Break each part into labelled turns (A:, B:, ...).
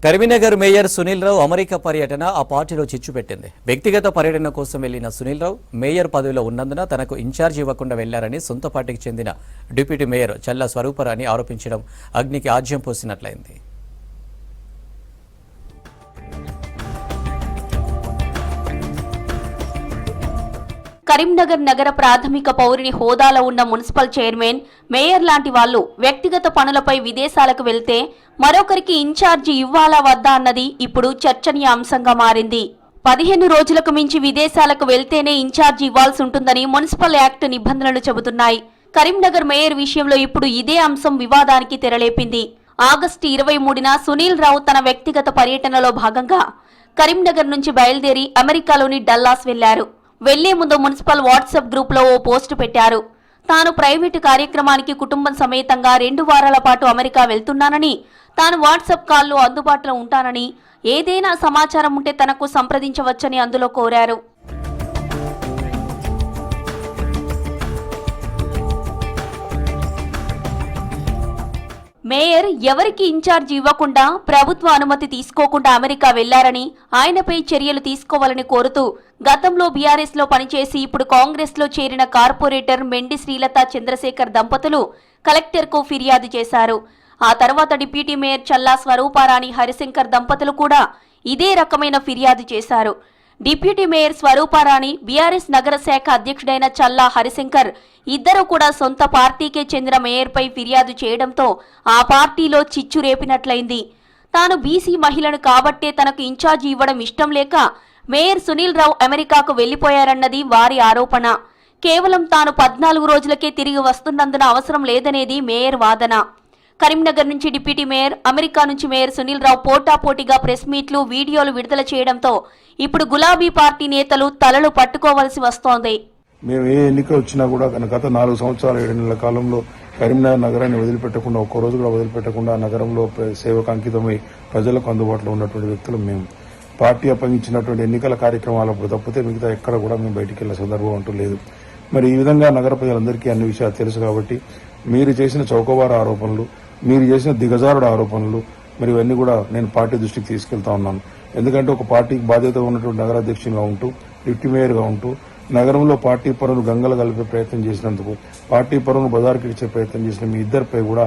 A: Karimnagar mayor Sunil Rao America పర్యటన ఆ పార్టీలో చిచ్చు పెట్టింది. వ్యక్తిగత పర్యటన కోసం వెళ్లిన సునీల్ రావు మేయర్ పదవిలో ఉన్నందున తనకు ఇన్ఛార్జ్ ఇవ్వకుండా వెళ్లారని సొంత పార్టీకి చెందిన డిప్యూటీ మేయర్ చల్లా స్వరూపరాణి ఆరోపించడం అగ్నికి ఆజ్యం పోసినట్లయింది.
B: కరీంనగర్ నగర ప్రాథమిక పౌరుని హోదాలో ఉన్న మున్సిపల్ చైర్మన్, మేయర్ లాంటి వాళ్లు వ్యక్తిగత పనులపై విదేశాలకు వెళ్తే మరొకరికి ఇన్ఛార్జి ఇవ్వాలా వద్దా అన్నది ఇప్పుడు చర్చనీయాంశంగా మారింది. 15 రోజులకు మించి విదేశాలకు వెళ్తేనే ఇన్ఛార్జి ఇవ్వాల్సి ఉంటుందని మున్సిపల్ యాక్ట్ నిబంధనలు చెబుతున్నాయి. కరీంనగర్ మేయర్ విషయంలో ఇప్పుడు ఇదే అంశం వివాదానికి తెరలేపింది. ఆగస్టు 23న సునీల్ రావు తన వ్యక్తిగత పర్యటనలో భాగంగా కరీంనగర్ నుంచి బయలుదేరి అమెరికాలోని డల్లాస్ వెళ్లారు. వెళ్లే ముందు మున్సిపల్ వాట్సాప్ గ్రూప్ లో ఓ పోస్టు పెట్టారు. తాను ప్రైవేటు కార్యక్రమానికి కుటుంబం సమేతంగా 2 వారాల పాటు అమెరికా వెళ్తున్నానని, తాను వాట్సాప్ కాల్లో అందుబాటులో ఉంటానని, ఏదైనా సమాచారం ఉంటే తనకు సంప్రదించవచ్చని అందులో కోరారు. మేయర్ ఎవరికి ఇన్ఛార్జి ఇవ్వకుండా ప్రభుత్వ అనుమతి తీసుకోకుండా అమెరికా వెళ్లారని, ఆయనపై చర్యలు తీసుకోవాలని కోరుతూ గతంలో బీఆర్ఎస్ లో పనిచేసి ఇప్పుడు కాంగ్రెస్ లో చేరిన కార్పొరేటర్ మెండి శ్రీలత చంద్రశేఖర్ దంపతులు కలెక్టర్కు ఫిర్యాదు చేశారు. ఆ తర్వాత డిప్యూటీ మేయర్ చల్లా స్వరూపారాణి హరిశంకర్ దంపతులు కూడా ఇదే రకమైన ఫిర్యాదు చేశారు. డిప్యూటీ మేయర్ స్వరూపారాణి, బీఆర్ఎస్ నగర శాఖ అధ్యక్షుడైన చల్లా హరిశంకర్ ఇద్దరు కూడా సొంత పార్టీకే చెందిన మేయర్పై ఫిర్యాదు చేయడంతో ఆ పార్టీలో చిచ్చు రేపినట్లయింది. తాను బీసీ మహిళను కాబట్టే తనకు ఇన్ఛార్జి ఇవ్వడం ఇష్టం లేక మేయర్ సునీల్ రావు అమెరికాకు వెళ్లిపోయారన్నది వారి ఆరోపణ. కేవలం తాను 14 రోజులకే తిరిగి వస్తున్నందున అవసరం లేదనేది మేయర్ వాదన. కరీంనగర్ నుంచి డిప్యూటీ మేయర్, అమెరికా నుంచి మేయర్ సునీల్ రావు పోటాపోటీగా ప్రెస్ మీట్లు, వీడియోలు విడుదల చేయడంతో ఇప్పుడు గులాబీ పార్టీ నేతలు తలలు పట్టుకోవలసి వస్తోంది.
C: మేము ఏ ఎన్నిక వచ్చినా కూడా గత 4 సంవత్సరాల 7 నెలల కాలంలో కరీంనగర్ నగరాన్ని వదిలిపెట్టకుండా, ఒక్క రోజు కూడా వదిలిపెట్టకుండా నగరంలో సేవకు అంకితమై ప్రజలకు అందుబాటులో ఉన్నటువంటి వ్యక్తులు మేము. పార్టీ అప్పగించినటువంటి ఎన్నికల కార్యక్రమాలప్పుడు తప్పితే మిగతా ఎక్కడ కూడా మేము బయటికి వెళ్లే సందర్భం అంటూ లేదు. మరి ఈ విధంగా నగర ప్రజలందరికీ అన్ని విషయాలు తెలుసు కాబట్టి మీరు చేసిన చౌకబార ఆరోపణలు, మీరు చేసిన దిగజారుడు ఆరోపణలు, మరి ఇవన్నీ కూడా నేను పార్టీ దృష్టికి తీసుకెళ్తా ఉన్నాను. ఎందుకంటే ఒక పార్టీకి బాధ్యత ఉన్నటువంటి నగరాధ్యక్షునిగా ఉంటూ, డిప్యూటీ మేయర్గా ఉంటూ నగరంలో పార్టీ పరువును గంగలు కలిపే ప్రయత్నం చేసినందుకు, పార్టీ పరువును బజారుకి ఇచ్చే ప్రయత్నం చేసిన మీ ఇద్దరిపై కూడా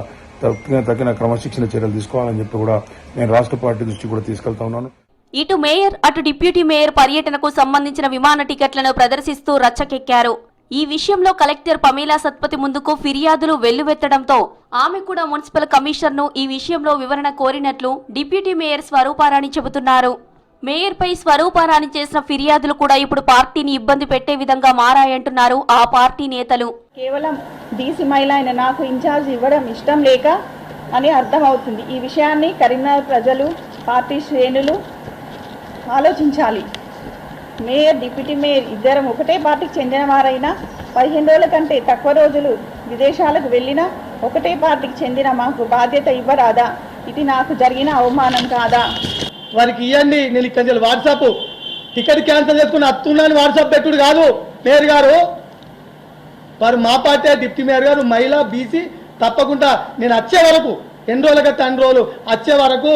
C: తగిన క్రమశిక్షణ చర్యలు తీసుకోవాలని చెప్పి కూడా నేను రాష్ట్ర పార్టీ దృష్టికి కూడా తీసుకెళ్తా ఉన్నాను.
B: ఇటు మేయర్, అటు డిప్యూటీ మేయర్ పర్యటనకు సంబంధించిన విమాన టికెట్లను ప్రదర్శిస్తూ రచ్చకెక్కారు. ఈ విషయంలో కలెక్టర్ పమేలా సత్పతి ముందుకు ఫిర్యాదులు వెల్లువెత్తడంతో ఆమె కూడా మున్సిపల్ కమిషనర్ను ఈ విషయంలో వివరణ కోరినట్లు డిప్యూటీ మేయర్ స్వరూపారాణి చెబుతున్నారు. మేయర్పై స్వరూపారాణి చేసిన ఫిర్యాదులు కూడా ఇప్పుడు పార్టీని ఇబ్బంది పెట్టే విధంగా మారాయంటున్నారు ఆ పార్టీ నేతలు.
D: కేవలం బీసీ మహిళ అయిన నాకు ఇన్ఛార్జ్ ఇవ్వడం ఇష్టం లేక అని అర్థం అవుతుంది. ఈ విషయాన్ని కరీంనగర్ ప్రజలు, పార్టీ శ్రేణులు ఆలోచించాలి. మేయర్, డిప్యూటీ మేయర్ ఇద్దరం ఒకటే పార్టీకి చెందిన వారైనా 15 రోజుల కంటే తక్కువ రోజులు విదేశాలకు వెళ్ళినా ఒకటే పార్టీకి చెందిన మాకు బాధ్యత ఇవ్వరాదా? ఇది నాకు జరిగిన అవమానం కాదా?
E: వారికి ఇవ్వండి. నేను ఇక్కడ వాట్సాప్ టికెట్ క్యాన్సిల్ చేసుకుని అత్తున్నాను వాట్సాప్ పెట్టుడు కాదు. మేయర్ గారు వారు మా పార్టీ డిప్యూటీ మేయర్ గారు మహిళ, బీసీ తప్పకుండా నేను వచ్చే వరకు 2 రోజుల గత 2 రోజులు వచ్చే వరకు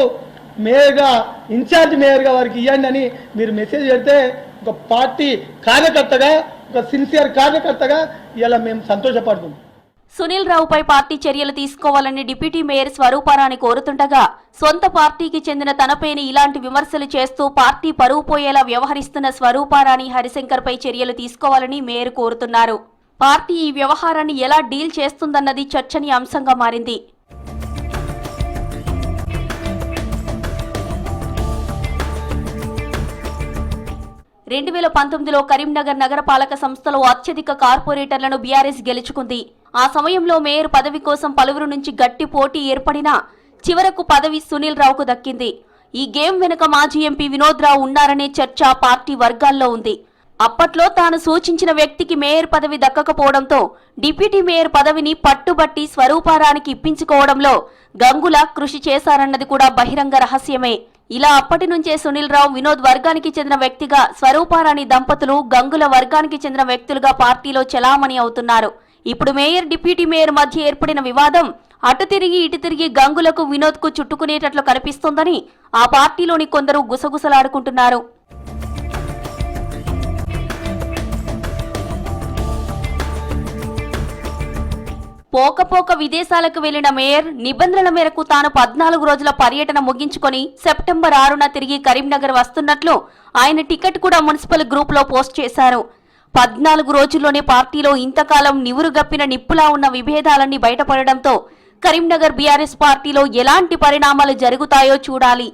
E: మేయర్గా, ఇన్ఛార్జ్ మేయర్గా వారికి ఇవ్వండి అని మీరు మెసేజ్ పెడితే ఒక పార్టీ కార్యకర్తగా, ఒక సిన్సియర్ కార్యకర్తగా ఇలా మేము సంతోషపడుతున్నాం.
B: సునీల్ రావుపై పార్టీ చర్యలు తీసుకోవాలని డిప్యూటీ మేయర్ స్వరూపారాణి కోరుతుండగా, సొంత పార్టీకి చెందిన తనపైన ఇలాంటి విమర్శలు చేస్తూ పార్టీ పరువు పోయేలా వ్యవహరిస్తున్న స్వరూపారాణి హరిశంకర్ పై చర్యలు తీసుకోవాలని మేయర్ కోరుతున్నారు. పార్టీ ఈ వ్యవహారాన్ని ఎలా డీల్ చేస్తుందన్నది చర్చనీయాంశంగా మారింది. 2019లో కరీంనగర్ నగరపాలక సంస్థలో అత్యధిక కార్పొరేటర్లను బీఆర్ఎస్ గెలుచుకుంది. ఆ సమయంలో మేయర్ పదవి కోసం పలువురు నుంచి గట్టి పోటీ ఏర్పడినా చివరకు పదవి సునీల్ రావుకు దక్కింది. ఈ గేమ్ వెనుక మాజీ ఎంపీ వినోద్ రావు ఉన్నారనే చర్చ పార్టీ వర్గాల్లో ఉంది. అప్పట్లో తాను సూచించిన వ్యక్తికి మేయర్ పదవి దక్కకపోవడంతో డిప్యూటీ మేయర్ పదవిని పట్టుబట్టి స్వరూపారానికి ఇప్పించుకోవడంలో గంగుల కృషి చేశారన్నది కూడా బహిరంగ రహస్యమే. ఇలా అప్పటి నుంచే సునీల్ రావు, వినోద్ వర్గానికి చెందిన వ్యక్తిగా, స్వరూపారాణి దంపతులు గంగుల వర్గానికి చెందిన వ్యక్తులుగా పార్టీలో చలామణి అవుతున్నారు. ఇప్పుడు మేయర్ డిప్యూటీ మేయర్ మధ్య ఏర్పడిన వివాదం అటు తిరిగి ఇటు తిరిగి గంగులకు వినోద్కు చుట్టుకునేటట్లు కనిపిస్తోందని ఆ పార్టీలోని కొందరు గుసగుసలాడుకుంటున్నారు. పోకపోక విదేశాలకు వెళ్లిన మేయర్ నిబంధనల మేరకు తాను 14 రోజుల పర్యటన ముగించుకొని సెప్టెంబర్ 6న తిరిగి కరీంనగర్ వస్తున్నట్లు ఆయన టికెట్ కూడా మున్సిపల్ గ్రూప్ లో పోస్ట్ చేశారు. 14 రోజుల్లోనే పార్టీలో ఇంతకాలం నివురుగప్పిన నిప్పులా ఉన్న విభేదాలన్నీ బయటపడడంతో కరీంనగర్ బీఆర్ఎస్ పార్టీలో ఎలాంటి పరిణామాలు జరుగుతాయో చూడాలి.